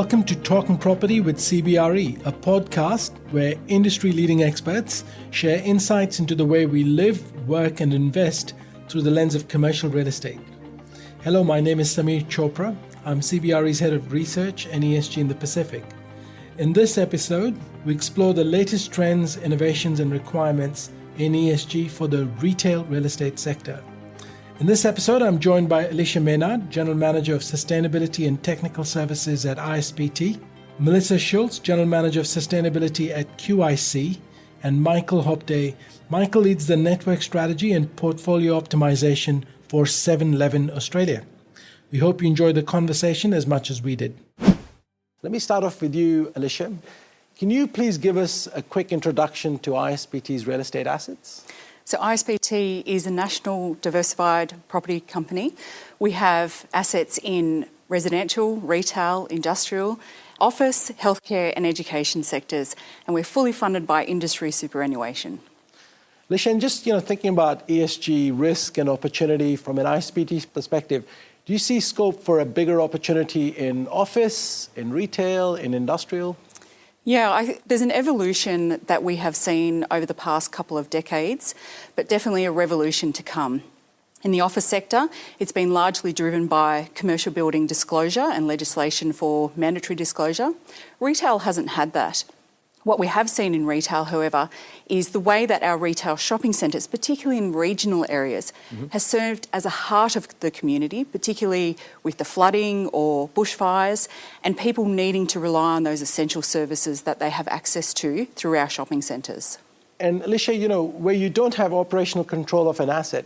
welcome to Talking Property with CBRE, a podcast where industry-leading experts share insights into the way we live, work and invest through the lens of commercial real estate. Hello, my name is Samir Chopra. I'm CBRE's Head of Research and ESG in the Pacific. In this episode, we explore the latest trends, innovations and requirements in ESG for the retail real estate sector. In this episode, I'm joined by Alicia Maynard, General Manager of Sustainability and Technical Services at ISPT, Melissa Schultz, General Manager of Sustainability at QIC, and Michael Hopday. Michael leads the network strategy and portfolio optimization for 7-Eleven Australia. We hope you enjoyed the conversation as much as we did. Let me start off with you, Alicia. Can you please give us a quick introduction to ISPT's real estate assets? So ISPT is a national diversified property company. We have assets in residential, retail, industrial, office, healthcare and education sectors, and we're fully funded by industry superannuation. Alicia, and just thinking about ESG risk and opportunity from an ISPT perspective, do you see scope for a bigger opportunity in office, in retail, in industrial? Yeah, there's an evolution that we have seen over the past couple of decades, but definitely a revolution to come. In the office sector, it's been largely driven by commercial building disclosure and legislation for mandatory disclosure. Retail hasn't had that. What we have seen in retail, however, is the way that our retail shopping centres, particularly in regional areas, has served as a heart of the community, particularly with the flooding or bushfires, and people needing to rely on those essential services that they have access to through our shopping centres. And Alicia, where you don't have operational control of an asset,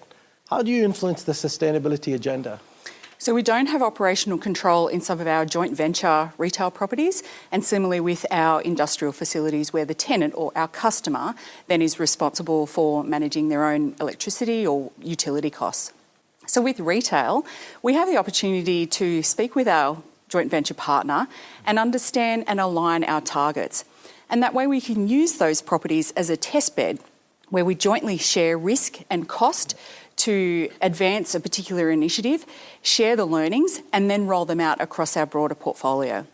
how do you influence the sustainability agenda? So we don't have operational control in some of our joint venture retail properties, and similarly with our industrial facilities where the tenant or our customer then is responsible for managing their own electricity or utility costs. So with retail, we have the opportunity to speak with our joint venture partner and understand and align our targets. And that way we can use those properties as a test bed where we jointly share risk and cost to advance a particular initiative, share the learnings, and then roll them out across our broader portfolio.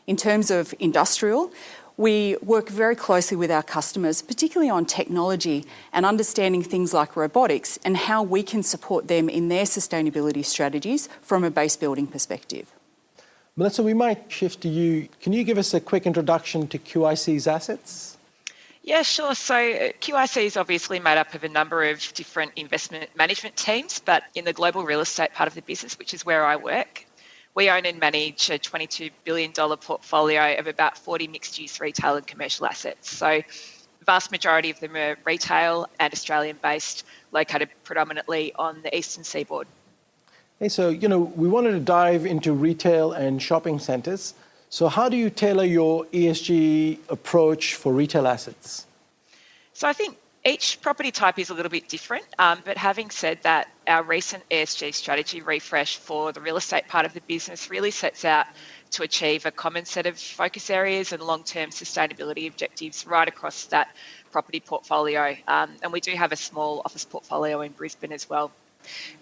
In terms of industrial, we work very closely with our customers, particularly on technology and understanding things like robotics and how we can support them in their sustainability strategies from a base building perspective. Melissa, we might shift to you. Can you give us a quick introduction to QIC's assets? Yeah, sure. So QIC is obviously made up of a number of different investment management teams, but in the global real estate part of the business, which is where I work, we own and manage a $22 billion portfolio of about 40 mixed-use retail and commercial assets. So the vast majority of them are retail and Australian-based, located predominantly on the eastern seaboard. Hey, so, we wanted to dive into retail and shopping centres. So how do you tailor your ESG approach for retail assets? So I think each property type is a little bit different, but having said that, our recent ESG strategy refresh for the real estate part of the business really sets out to achieve a common set of focus areas and long-term sustainability objectives right across that property portfolio. And we do have a small office portfolio in Brisbane as well.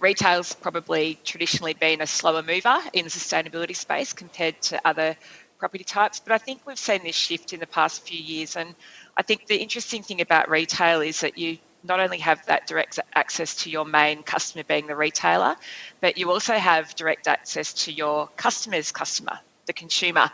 Retail's probably traditionally been a slower mover in the sustainability space compared to other property types, but I think we've seen this shift in the past few years. And I think the interesting thing about retail is that you not only have that direct access to your main customer being the retailer, but you also have direct access to your customer's customer, the consumer,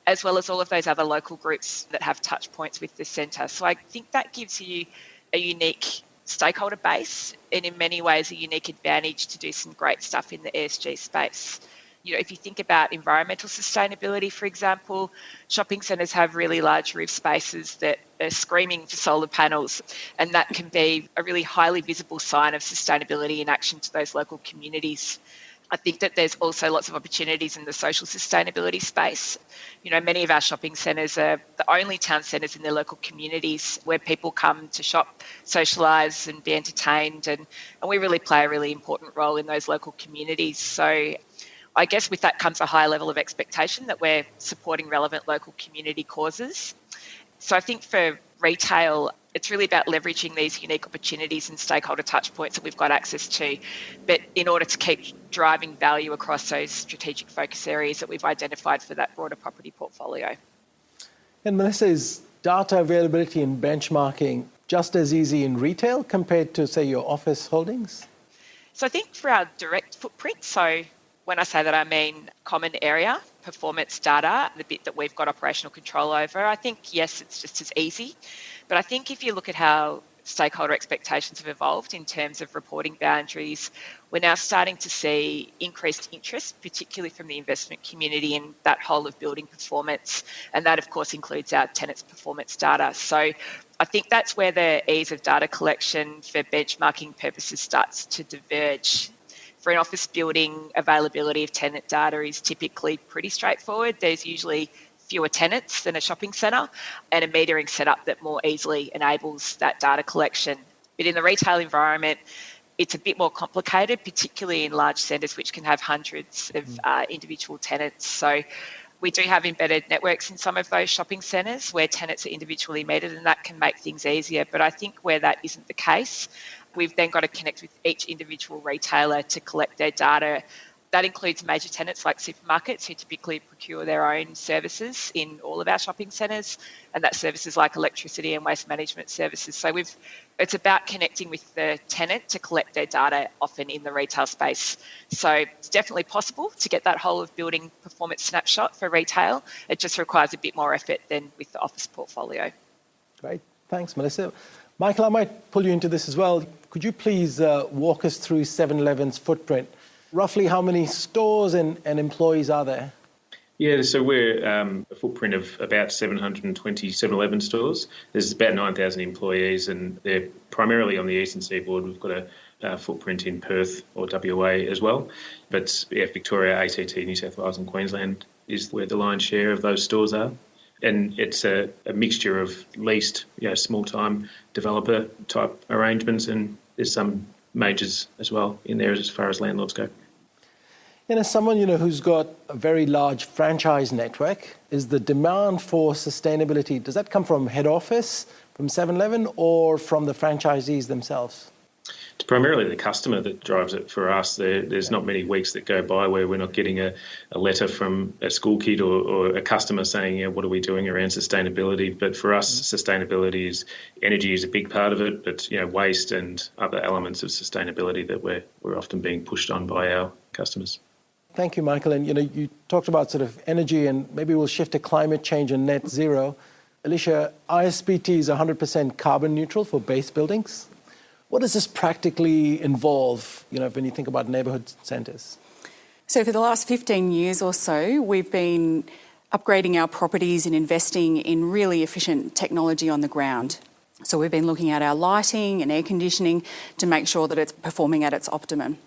as well as all of those other local groups that have touch points with the centre. So I think that gives you a unique stakeholder base and in many ways a unique advantage to do some great stuff in the ESG space. If you think about environmental sustainability, for example, shopping centres have really large roof spaces that are screaming for solar panels, and that can be a really highly visible sign of sustainability in action to those local communities. I think that there's also lots of opportunities in the social sustainability space. Many of our shopping centres are the only town centres in their local communities where people come to shop, socialise and be entertained, and we really play a really important role in those local communities. So I guess with that comes a high level of expectation that we're supporting relevant local community causes. So I think for retail, it's really about leveraging these unique opportunities and stakeholder touch points that we've got access to, but in order to keep driving value across those strategic focus areas that we've identified for that broader property portfolio. And Melissa, is data availability and benchmarking just as easy in retail compared to, say, your office holdings? So I think for our direct footprint, so when I say that, I mean common area, performance data, the bit that we've got operational control over. I think, yes, it's just as easy. But I think if you look at how stakeholder expectations have evolved in terms of reporting boundaries, we're now starting to see increased interest, particularly from the investment community in that whole of building performance. And that, of course, includes our tenants' performance data. So I think that's where the ease of data collection for benchmarking purposes starts to diverge. For an office building, availability of tenant data is typically pretty straightforward. There's usually fewer tenants than a shopping centre and a metering setup that more easily enables that data collection. But in the retail environment, it's a bit more complicated, particularly in large centres which can have hundreds of individual tenants. So we do have embedded networks in some of those shopping centres where tenants are individually metered, and that can make things easier. But I think where that isn't the case, we've then got to connect with each individual retailer to collect their data. That includes major tenants like supermarkets who typically procure their own services in all of our shopping centres, and that's services like electricity and waste management services. So it's about connecting with the tenant to collect their data, often in the retail space. So it's definitely possible to get that whole of building performance snapshot for retail. It just requires a bit more effort than with the office portfolio. Great. Thanks, Melissa. Michael, I might pull you into this as well. Could you please walk us through 7-Eleven's footprint? Roughly how many stores and employees are there? Yeah, so we're a footprint of about 720 7-Eleven stores. There's about 9,000 employees, and they're primarily on the eastern seaboard. We've got a footprint in Perth or WA as well. But yeah, Victoria, ACT, New South Wales and Queensland is where the lion's share of those stores are. And it's a mixture of leased, small-time developer type arrangements, and there's some majors as well in there as far as landlords go. And as someone, who's got a very large franchise network, is the demand for sustainability, does that come from head office, from 7-Eleven, or from the franchisees themselves? It's primarily the customer that drives it for us. There's not many weeks that go by where we're not getting a letter from a school kid or a customer saying, what are we doing around sustainability? But for us, sustainability energy is a big part of it, but waste and other elements of sustainability that we're often being pushed on by our customers. Thank you, Michael. And you talked about sort of energy, and maybe we'll shift to climate change and net zero. Alicia, ISPT is 100% carbon neutral for base buildings. What does this practically involve, when you think about neighbourhood centres? So for the last 15 years or so, we've been upgrading our properties and investing in really efficient technology on the ground. So we've been looking at our lighting and air conditioning to make sure that it's performing at its optimum.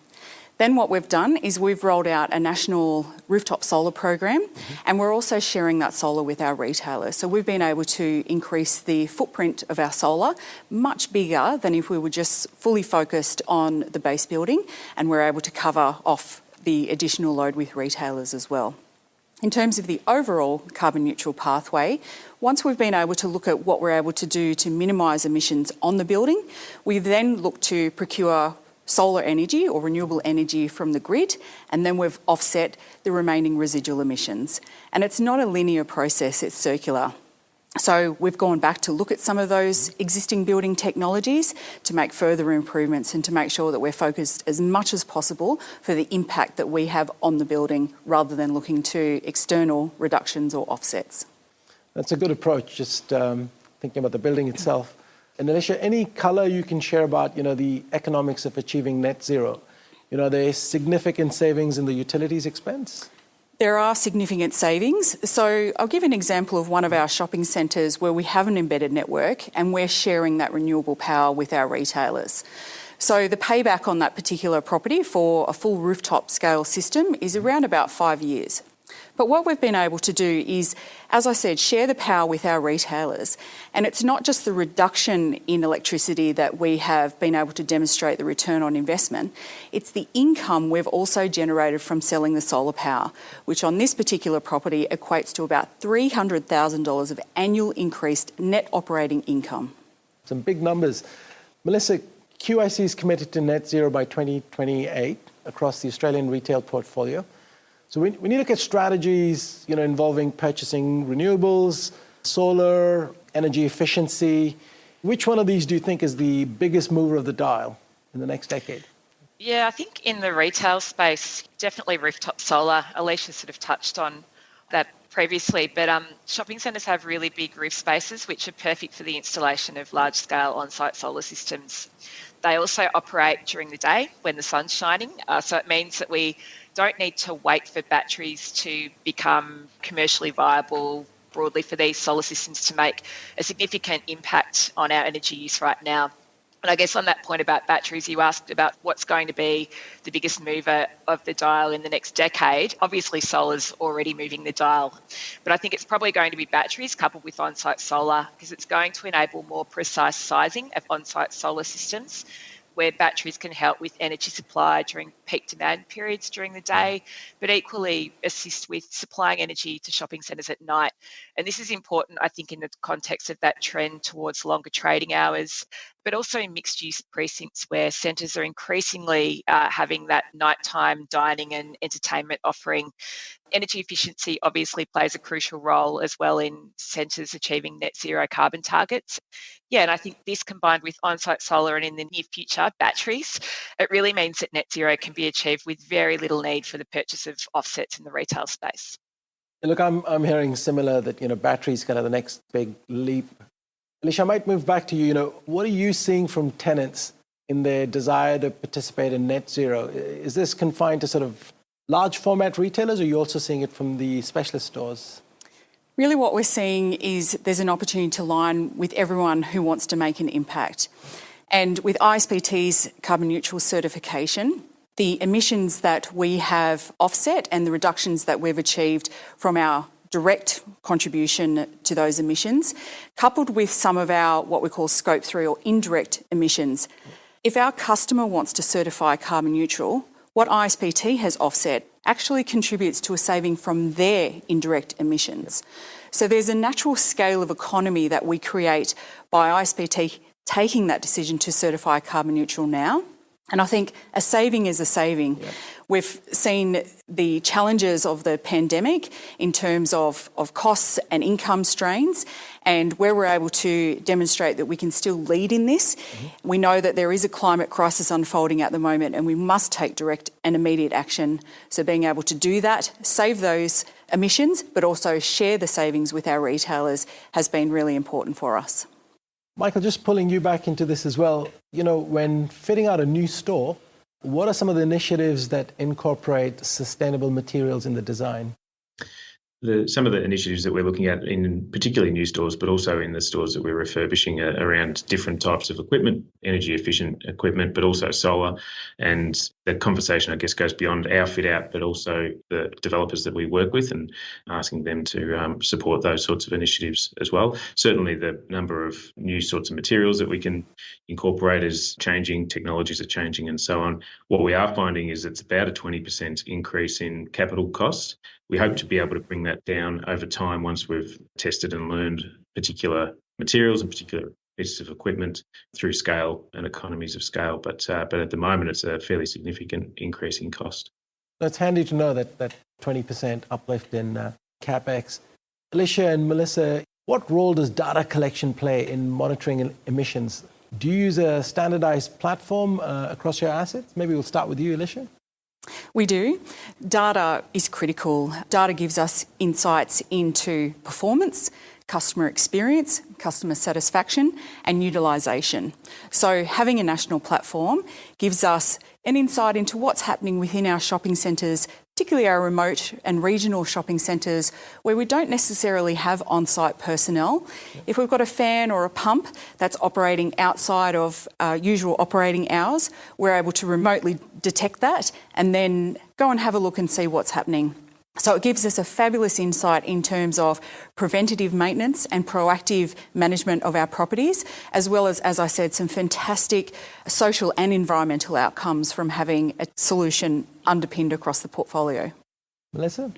Then what we've done is we've rolled out a national rooftop solar program, and we're also sharing that solar with our retailers. So we've been able to increase the footprint of our solar much bigger than if we were just fully focused on the base building, and we're able to cover off the additional load with retailers as well. In terms of the overall carbon neutral pathway, once we've been able to look at what we're able to do to minimise emissions on the building, we then look to procure solar energy or renewable energy from the grid, and then we've offset the remaining residual emissions. And it's not a linear process, it's circular. So we've gone back to look at some of those existing building technologies to make further improvements and to make sure that we're focused as much as possible for the impact that we have on the building rather than looking to external reductions or offsets. That's a good approach, just thinking about the building itself. And Alicia, any colour you can share about, the economics of achieving net zero? There's significant savings in the utilities expense? There are significant savings. So I'll give an example of one of our shopping centres where we have an embedded network and we're sharing that renewable power with our retailers. So the payback on that particular property for a full rooftop scale system is around about 5 years. But what we've been able to do is, as I said, share the power with our retailers. And it's not just the reduction in electricity that we have been able to demonstrate the return on investment, it's the income we've also generated from selling the solar power, which on this particular property equates to about $300,000 of annual increased net operating income. some big numbers. Melissa, QIC is committed to net zero by 2028 across the Australian retail portfolio. So we need to look at strategies, involving purchasing renewables, solar, energy efficiency. Which one of these do you think is the biggest mover of the dial in the next decade? Yeah, I think in the retail space, definitely rooftop solar. Alicia sort of touched on that previously, but shopping centres have really big roof spaces, which are perfect for the installation of large-scale on-site solar systems. They also operate during the day when the sun's shining, so it means that we don't need to wait for batteries to become commercially viable broadly for these solar systems to make a significant impact on our energy use right now. And I guess on that point about batteries, you asked about what's going to be the biggest mover of the dial in the next decade. Obviously, solar's already moving the dial, but I think it's probably going to be batteries coupled with on-site solar, because it's going to enable more precise sizing of on-site solar systems, where batteries can help with energy supply during peak demand periods during the day, but equally assist with supplying energy to shopping centres at night. And this is important, I think, in the context of that trend towards longer trading hours, but also in mixed-use precincts where centres are increasingly having that nighttime dining and entertainment offering. Energy efficiency obviously plays a crucial role as well in centres achieving net zero carbon targets. Yeah, and I think this combined with on-site solar and in the near future, batteries, it really means that net zero can be achieved with very little need for the purchase of offsets in the retail space. Look, I'm hearing similar that, batteries kind of the next big leap. Alicia, I might move back to you. What are you seeing from tenants in their desire to participate in net zero? Is this confined to sort of large format retailers, or are you also seeing it from the specialist stores? Really what we're seeing is there's an opportunity to align with everyone who wants to make an impact. And with ISPT's carbon neutral certification, the emissions that we have offset and the reductions that we've achieved from our direct contribution to those emissions, coupled with some of our what we call scope 3 or indirect emissions. If our customer wants to certify carbon neutral, what ISPT has offset actually contributes to a saving from their indirect emissions. So there's a natural scale of economy that we create by ISPT taking that decision to certify carbon neutral now. And I think a saving is a saving. Yeah. We've seen the challenges of the pandemic in terms of costs and income strains, and where we're able to demonstrate that we can still lead in this. Mm-hmm. We know that there is a climate crisis unfolding at the moment, and we must take direct and immediate action. So being able to do that, save those emissions, but also share the savings with our retailers has been really important for us. Michael, just pulling you back into this as well, when fitting out a new store, what are some of the initiatives that incorporate sustainable materials in the design? Some of the initiatives that we're looking at in particularly new stores, but also in the stores that we're refurbishing are around different types of equipment, energy efficient equipment, but also solar. And the conversation, I guess, goes beyond our fit out, but also the developers that we work with and asking them to support those sorts of initiatives as well. Certainly the number of new sorts of materials that we can incorporate is changing, technologies are changing and so on. What we are finding is it's about a 20% increase in capital costs. We hope to be able to bring that down over time once we've tested and learned particular materials and particular pieces of equipment through scale and economies of scale. But at the moment, it's a fairly significant increase in cost. It's handy to know that 20% uplift in CapEx. Alicia and Melissa, what role does data collection play in monitoring emissions? Do you use a standardized platform across your assets? Maybe we'll start with you, Alicia. We do. Data is critical. Data gives us insights into performance, customer experience, customer satisfaction and utilisation. So having a national platform gives us an insight into what's happening within our shopping centres, particularly our remote and regional shopping centres where we don't necessarily have on-site personnel. If we've got a fan or a pump that's operating outside of usual operating hours, we're able to remotely detect that and then go and have a look and see what's happening. So it gives us a fabulous insight in terms of preventative maintenance and proactive management of our properties, as well as I said, some fantastic social and environmental outcomes from having a solution underpinned across the portfolio. Melissa?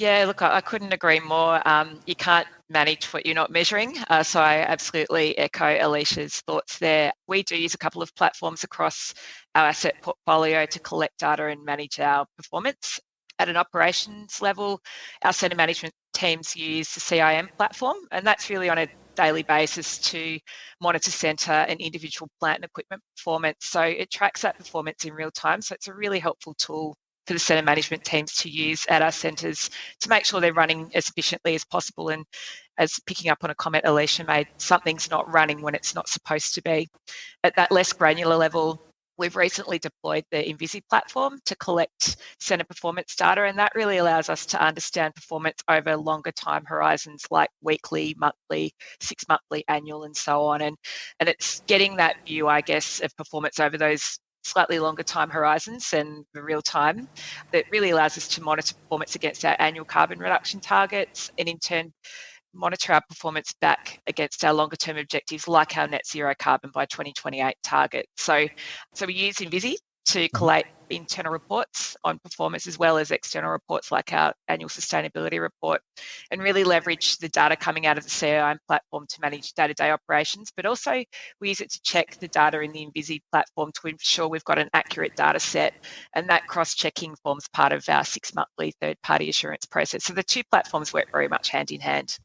Yeah, look, I couldn't agree more. You can't manage what you're not measuring. So I absolutely echo Alicia's thoughts there. We do use a couple of platforms across our asset portfolio to collect data and manage our performance. At an operations level, our centre management teams use the CIM platform, and that's really on a daily basis to monitor centre and individual plant and equipment performance. So it tracks that performance in real time. So it's a really helpful tool for the centre management teams to use at our centres to make sure they're running as efficiently as possible. And as picking up on a comment Alicia made, something's not running when it's not supposed to be. At that less granular level, we've recently deployed the Invisi platform to collect centre performance data, and that really allows us to understand performance over longer time horizons like weekly, monthly, 6-monthly, annual, and so on. And it's getting that view, I guess, of performance over those slightly longer time horizons than the real time that really allows us to monitor performance against our annual carbon reduction targets, and in turn monitor our performance back against our longer term objectives like our net zero carbon by 2028 target. So we use Invisi to collate internal reports on performance as well as external reports like our annual sustainability report, and really leverage the data coming out of the CIM platform to manage day-to-day operations. But also we use it to check the data in the Invisi platform to ensure we've got an accurate data set, and that cross-checking forms part of our 6-monthly third-party assurance process. So the two platforms work very much hand in hand.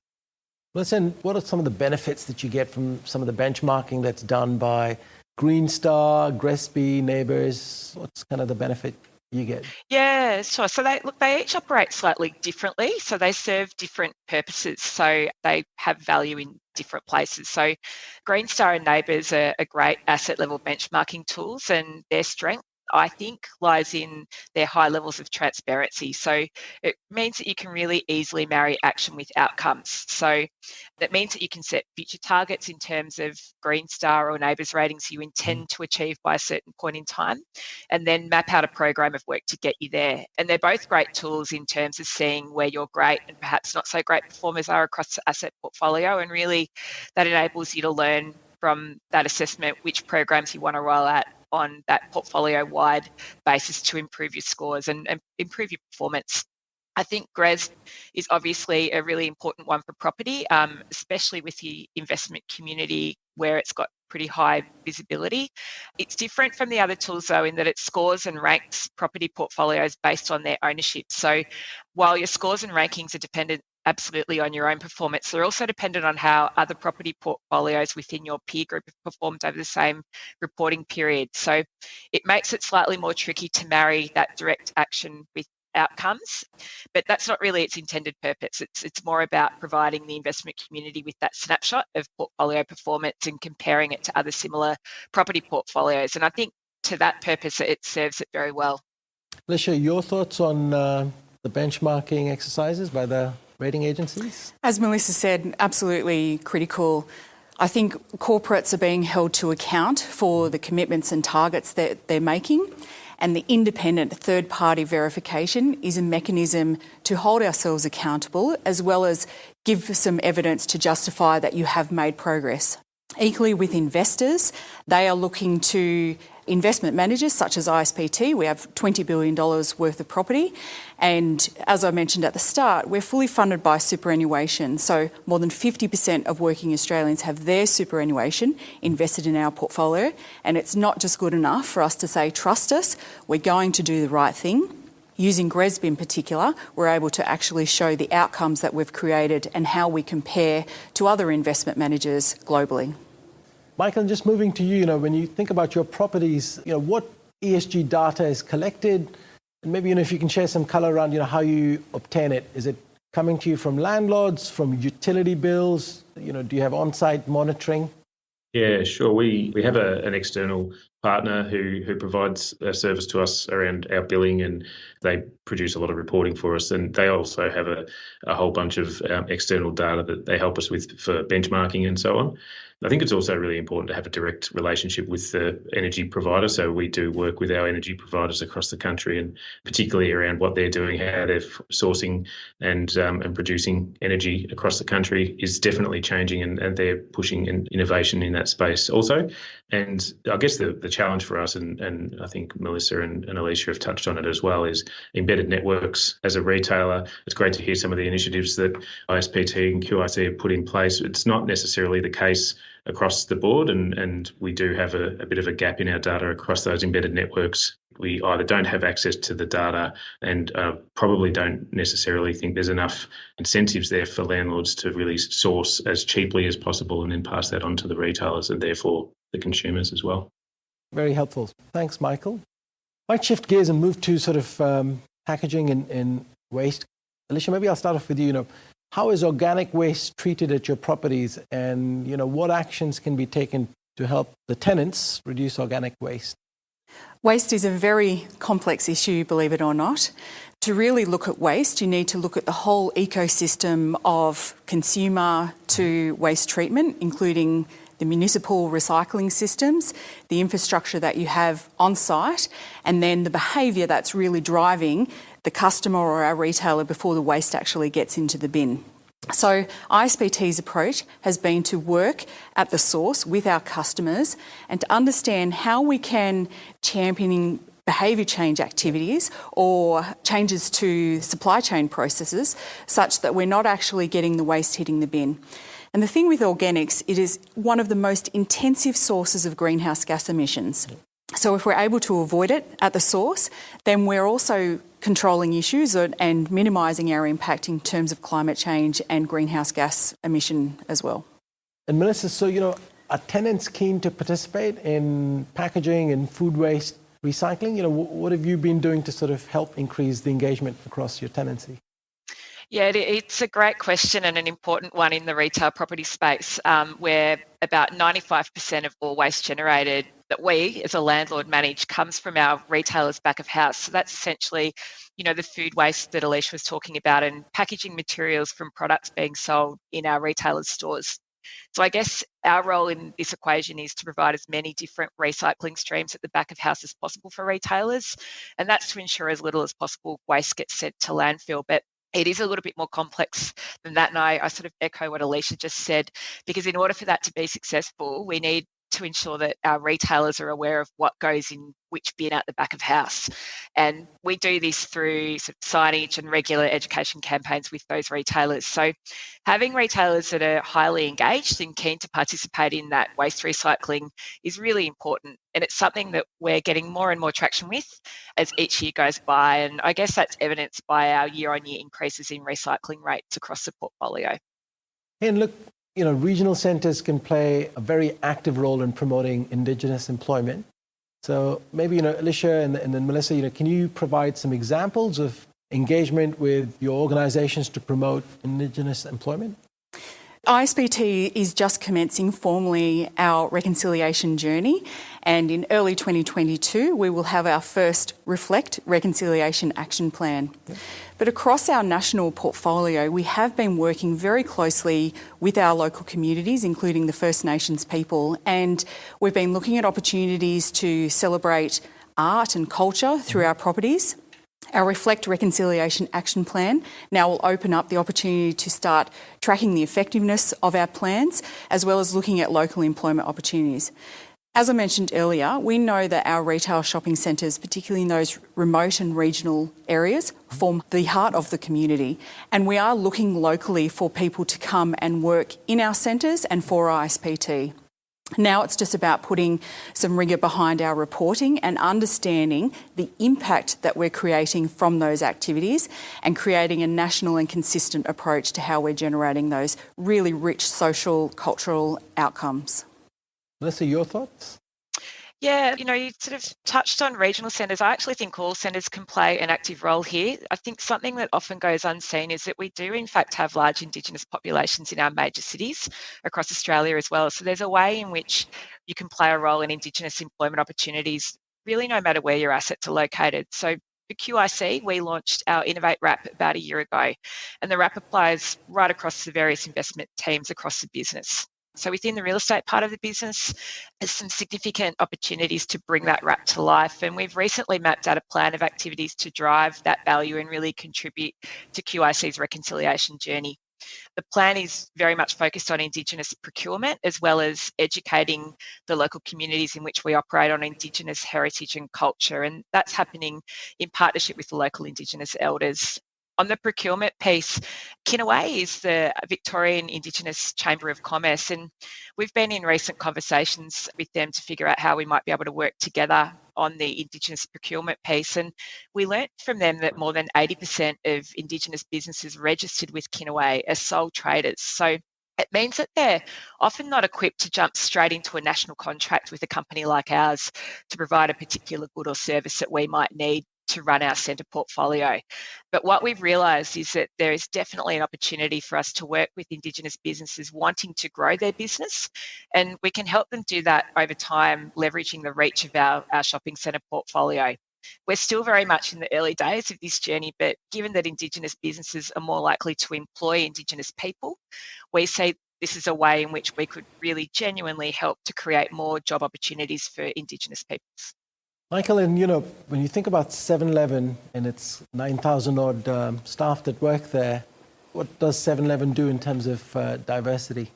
Listen, what are some of the benefits that you get from some of the benchmarking that's done by Green Star, GRESB, Neighbours? What's kind of the benefit you get? Yeah, sure. So they each operate slightly differently. So they serve different purposes. So they have value in different places. So Green Star and Neighbours are great asset level benchmarking tools, and their strength, I think, lies in their high levels of transparency. So it means that you can really easily marry action with outcomes. So that means that you can set future targets in terms of Green Star or Neighbours ratings you intend to achieve by a certain point in time, and then map out a program of work to get you there. And they're both great tools in terms of seeing where your great and perhaps not so great performers are across the asset portfolio, and really that enables you to learn from that assessment which programs you want to roll out on that portfolio-wide basis to improve your scores and improve your performance. I think GRESB is obviously a really important one for property, especially with the investment community where it's got pretty high visibility. It's different from the other tools though in that it scores and ranks property portfolios based on their ownership. So while your scores and rankings are dependent absolutely on your own performance, they're also dependent on how other property portfolios within your peer group have performed over the same reporting period. So it makes it slightly more tricky to marry that direct action with outcomes, but that's not really its intended purpose. It's more about providing the investment community with that snapshot of portfolio performance and comparing it to other similar property portfolios. And I think to that purpose, it serves it very well. Alicia, your thoughts on the benchmarking exercises by the rating agencies? As Melissa said, absolutely critical. I think corporates are being held to account for the commitments and targets that they're making, and the independent third-party verification is a mechanism to hold ourselves accountable as well as give some evidence to justify that you have made progress. Equally with investors, they are looking to investment managers such as ISPT. We have $20 billion worth of property, and as I mentioned at the start, we're fully funded by superannuation. So more than 50% of working Australians have their superannuation invested in our portfolio, and it's not just good enough for us to say, trust us, we're going to do the right thing. Using GRESB in particular, we're able to actually show the outcomes that we've created and how we compare to other investment managers globally. Michael, just moving to you, when you think about your properties, what ESG data is collected? And maybe, if you can share some color around, how you obtain it. Is it coming to you from landlords, from utility bills? Do you have on-site monitoring? Yeah, sure. We have an external partner who provides a service to us around our billing, and they produce a lot of reporting for us. And they also have a whole bunch of external data that they help us with for benchmarking and so on. I think it's also really important to have a direct relationship with the energy provider. So we do work with our energy providers across the country, and particularly around what they're doing, how they're sourcing and producing energy across the country is definitely changing, and they're pushing innovation in that space also. And I guess the challenge for us, and I think Melissa and Alicia have touched on it as well, is embedded networks. As a retailer, it's great to hear some of the initiatives that ISPT and QIC have put in place. It's not necessarily the case across the board, and we do have a bit of a gap in our data across those embedded networks. We either don't have access to the data and probably don't necessarily think there's enough incentives there for landlords to really source as cheaply as possible and then pass that on to the retailers and therefore the consumers as well. Very helpful. Thanks, Michael. Might shift gears and move to sort of packaging and waste. Alicia, maybe I'll start off with you. How is organic waste treated at your properties, and what actions can be taken to help the tenants reduce organic waste? Waste is a very complex issue, believe it or not. To really look at waste, you need to look at the whole ecosystem of consumer to waste treatment, including the municipal recycling systems, the infrastructure that you have on site, and then the behaviour that's really driving the customer or our retailer before the waste actually gets into the bin. So ISPT's approach has been to work at the source with our customers and to understand how we can champion behaviour change activities or changes to supply chain processes such that we're not actually getting the waste hitting the bin. And the thing with organics, it is one of the most intensive sources of greenhouse gas emissions. So if we're able to avoid it at the source, then we're also controlling issues and minimising our impact in terms of climate change and greenhouse gas emission as well. And Melissa, so, are tenants keen to participate in packaging and food waste recycling? What have you been doing to sort of help increase the engagement across your tenancy? Yeah, it's a great question and an important one in the retail property space, where about 95% of all waste generated that we as a landlord manage comes from our retailers' back of house. So that's essentially, the food waste that Alicia was talking about and packaging materials from products being sold in our retailers' stores. So I guess our role in this equation is to provide as many different recycling streams at the back of house as possible for retailers. And that's to ensure as little as possible waste gets sent to landfill. But it is a little bit more complex than that. And I sort of echo what Alicia just said, because in order for that to be successful, we need to ensure that our retailers are aware of what goes in which bin at the back of house. And we do this through sort of signage and regular education campaigns with those retailers. So having retailers that are highly engaged and keen to participate in that waste recycling is really important. And it's something that we're getting more and more traction with as each year goes by. And I guess that's evidenced by our year-on-year increases in recycling rates across the portfolio. And look, regional centres can play a very active role in promoting Indigenous employment. So maybe, Alicia and then Melissa, can you provide some examples of engagement with your organisations to promote Indigenous employment? ISPT is just commencing formally our reconciliation journey, and in early 2022 we will have our first Reflect Reconciliation Action Plan. Yep. But across our national portfolio, we have been working very closely with our local communities, including the First Nations people, and we've been looking at opportunities to celebrate art and culture through our properties. Our Reflect Reconciliation Action Plan now will open up the opportunity to start tracking the effectiveness of our plans, as well as looking at local employment opportunities. As I mentioned earlier, we know that our retail shopping centres, particularly in those remote and regional areas, form the heart of the community. And we are looking locally for people to come and work in our centres and for ISPT. Now it's just about putting some rigour behind our reporting and understanding the impact that we're creating from those activities and creating a national and consistent approach to how we're generating those really rich social, cultural outcomes. Melissa, your thoughts? Yeah, you sort of touched on regional centres. I actually think all centres can play an active role here. I think something that often goes unseen is that we do in fact have large Indigenous populations in our major cities across Australia as well. So there's a way in which you can play a role in Indigenous employment opportunities, really no matter where your assets are located. So for QIC, we launched our Innovate Wrap about a year ago, and the wrap applies right across the various investment teams across the business. So within the real estate part of the business, there's some significant opportunities to bring that RAP to life. And we've recently mapped out a plan of activities to drive that value and really contribute to QIC's reconciliation journey. The plan is very much focused on Indigenous procurement, as well as educating the local communities in which we operate on Indigenous heritage and culture. And that's happening in partnership with the local Indigenous elders. On the procurement piece, Kinaway is the Victorian Indigenous Chamber of Commerce, and we've been in recent conversations with them to figure out how we might be able to work together on the Indigenous procurement piece. And we learnt from them that more than 80% of Indigenous businesses registered with Kinaway are sole traders. So it means that they're often not equipped to jump straight into a national contract with a company like ours to provide a particular good or service that we might need to run our centre portfolio. But what we've realised is that there is definitely an opportunity for us to work with Indigenous businesses wanting to grow their business, and we can help them do that over time, leveraging the reach of our shopping centre portfolio. We're still very much in the early days of this journey, but given that Indigenous businesses are more likely to employ Indigenous people, we see this is a way in which we could really genuinely help to create more job opportunities for Indigenous peoples. Michael, and when you think about 7-Eleven and its 9,000 odd staff that work there, what does 7-Eleven do in terms of diversity?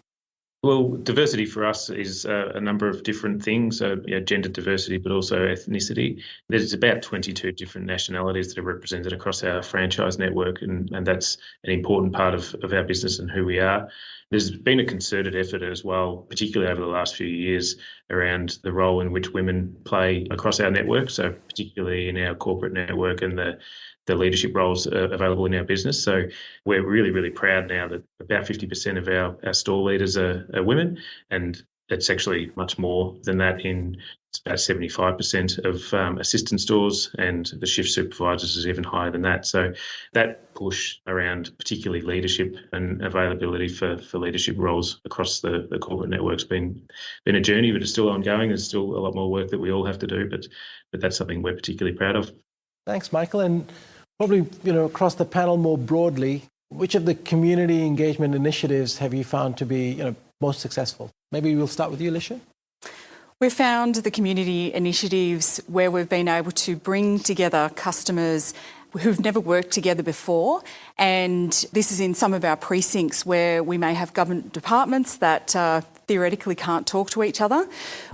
Well, diversity for us is a number of different things, gender diversity, but also ethnicity. There's about 22 different nationalities that are represented across our franchise network, and that's an important part of our business and who we are. There's been a concerted effort as well, particularly over the last few years, around the role in which women play across our network, so particularly in our corporate network and the leadership roles available in our business. So we're really, really proud now that about 50% of our store leaders are women, and it's actually much more than that. It's about 75% of assistant stores, and the shift supervisors is even higher than that. So that push around particularly leadership and availability for leadership roles across the corporate network's been a journey, but it's still ongoing. There's still a lot more work that we all have to do, but that's something we're particularly proud of. Thanks, Michael. And probably, across the panel more broadly, which of the community engagement initiatives have you found to be, most successful? Maybe we'll start with you, Alicia. We've found the community initiatives where we've been able to bring together customers who've never worked together before, and this is in some of our precincts where we may have government departments that theoretically can't talk to each other.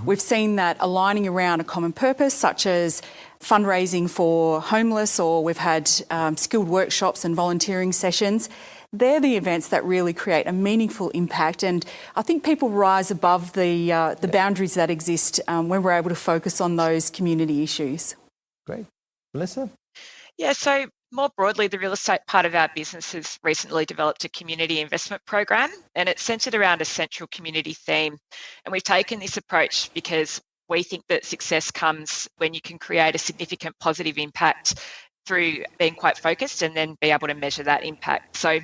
We've seen that aligning around a common purpose, such as fundraising for homeless, or we've had skilled workshops and volunteering sessions. They're the events that really create a meaningful impact, and I think people rise above the boundaries that exist when we're able to focus on those community issues. Great. Melissa? Yeah, so more broadly, the real estate part of our business has recently developed a community investment program, and it's centred around a central community theme. And we've taken this approach because we think that success comes when you can create a significant positive impact through being quite focused and then be able to measure that impact. So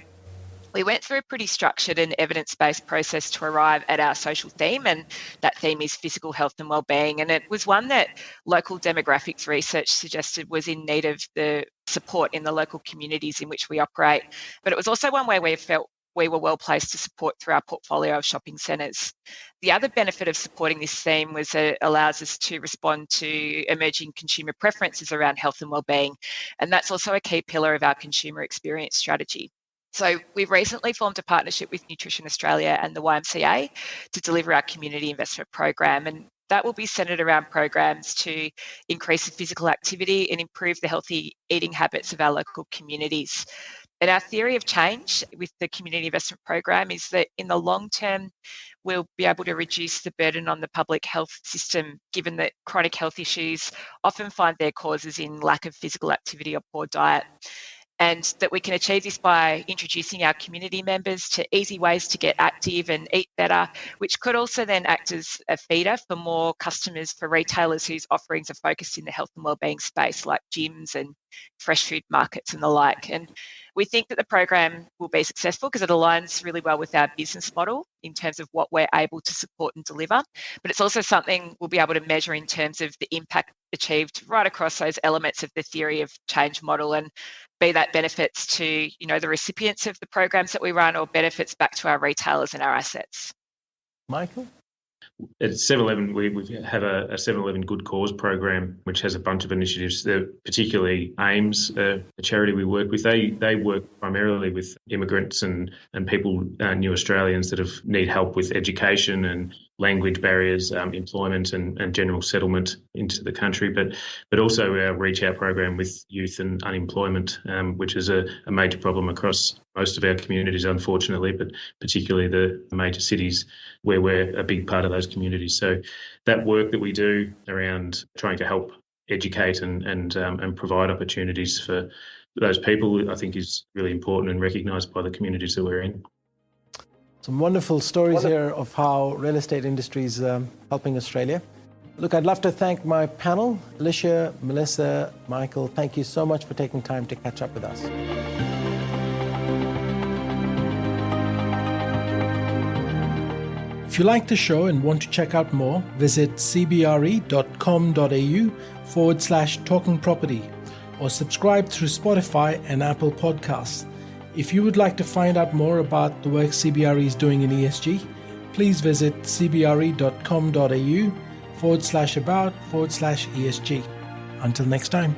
we went through a pretty structured and evidence-based process to arrive at our social theme, and that theme is physical health and wellbeing. And it was one that local demographics research suggested was in need of the support in the local communities in which we operate. But it was also one where we felt we were well placed to support through our portfolio of shopping centres. The other benefit of supporting this theme was that it allows us to respond to emerging consumer preferences around health and wellbeing. And that's also a key pillar of our consumer experience strategy. So we've recently formed a partnership with Nutrition Australia and the YMCA to deliver our community investment program, and that will be centred around programs to increase the physical activity and improve the healthy eating habits of our local communities. And our theory of change with the community investment program is that in the long term, we'll be able to reduce the burden on the public health system, given that chronic health issues often find their causes in lack of physical activity or poor diet. And that we can achieve this by introducing our community members to easy ways to get active and eat better, which could also then act as a feeder for more customers for retailers whose offerings are focused in the health and wellbeing space, like gyms and fresh food markets and the like. And we think that the program will be successful because it aligns really well with our business model in terms of what we're able to support and deliver. But it's also something we'll be able to measure in terms of the impact achieved right across those elements of the theory of change model, and be that benefits to, the recipients of the programs that we run or benefits back to our retailers and our assets. Michael? At 7-Eleven, we have a 7-Eleven Good Cause program, which has a bunch of initiatives. Particularly AIMS, a charity we work with. They work primarily with immigrants and people, new Australians that need help with education and language barriers, employment and general settlement into the country. But also our Reach Out program with youth and unemployment, which is a major problem across most of our communities, unfortunately, but particularly the major cities where we're a big part of those communities. So that work that we do around trying to help educate and provide opportunities for those people, I think is really important and recognised by the communities that we're in. Some wonderful stories here of how real estate industry is helping Australia. Look, I'd love to thank my panel, Alicia, Melissa, Michael. Thank you so much for taking time to catch up with us. If you like the show and want to check out more, visit cbre.com.au/talking property or subscribe through Spotify and Apple Podcasts. If you would like to find out more about the work CBRE is doing in ESG, please visit cbre.com.au/about/ESG. Until next time.